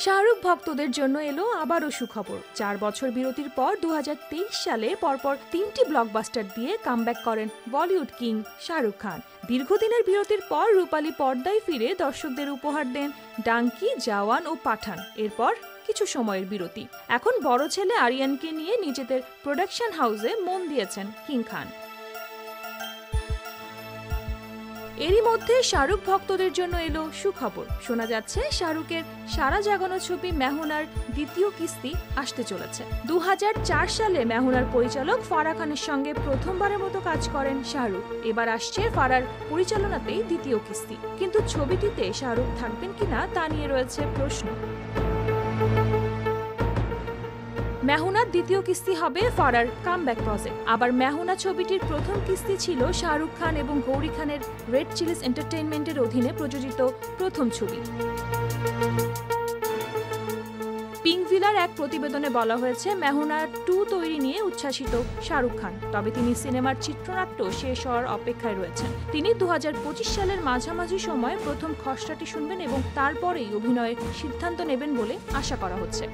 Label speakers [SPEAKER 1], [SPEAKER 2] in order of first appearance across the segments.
[SPEAKER 1] শাহরুখ ভক্তদের জন্য এলো আবারও সুখবর। 4 বছর বিরতির পর 2023 সালে পরপর 3টি ব্লকবাস্টার দিয়ে কামব্যাক করেন বলিউড কিং শাহরুখ খান। দীর্ঘদিনের বিরতির পর রূপালী পর্দায় ফিরে দর্শকদের উপহার দেন ডাঙ্কি, জওয়ান ও পাঠান। এরপর কিছু সময়ের বিরতি। এখন বড় ছেলে আরিয়ানকে নিয়ে নিজেদের প্রোডাকশন হাউসে মন দিয়েছেন কিং খান। এরই মধ্যে শাহরুখ ভক্তদের জন্য এলো সুখবর। শোনা যাচ্ছে শাহরুখের সারা জাগানো ছবি মেহুনার দ্বিতীয় কিস্তি আসতে চলেছে। 2004 সালে মেহুনার পরিচালক ফারাহ খানের সঙ্গে প্রথমবারের মতো কাজ করেন শাহরুখ। এবার আসছে ফারাহর পরিচালনাতেই দ্বিতীয় কিস্তি। কিন্তু ছবিটিতে শাহরুখ থাকবেন কিনা তা নিয়ে রয়েছে প্রশ্ন। মেহুনার দ্বিতীয় কিস্তি হবে ফারাহর কামব্যাক প্রজেক্ট। আবার মেহুনা ছবিটির প্রথম কিস্তি ছিল শাহরুখ খান এবং গৌরী খানের রেড চিলিজ এন্টারটেইনমেন্টের অধীনে প্রযোজিত প্রথম ছবি। পিঙ্কভিলার এক প্রতিবেদনে বলা হয়েছে, মেহুনা 2 তৈরি নিয়ে উচ্ছ্বাসিত শাহরুখ খান। তবে তিনি সিনেমার চিত্রনাট্য শেষ হওয়ার অপেক্ষায় রয়েছেন। তিনি 2025 সালের মাঝামাঝি সময়ে প্রথম খসড়াটি শুনবেন এবং তারপরেই অভিনয়ের সিদ্ধান্ত নেবেন বলে আশা করা হচ্ছে।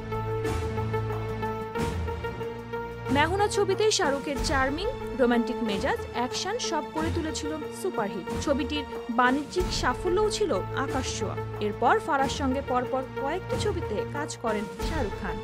[SPEAKER 1] মেহুনা ছবিতে শাহরুখের চার্মিং, রোমান্টিক মেজাজ, অ্যাকশন সব করে তুলেছিল সুপারহিট। ছবিটির বাণিজ্যিক সাফল্যও ছিল আকাশ ছোঁয়া। এরপর ফারাহর সঙ্গে পরপর কয়েকটি ছবিতে কাজ করেন শাহরুখ খান।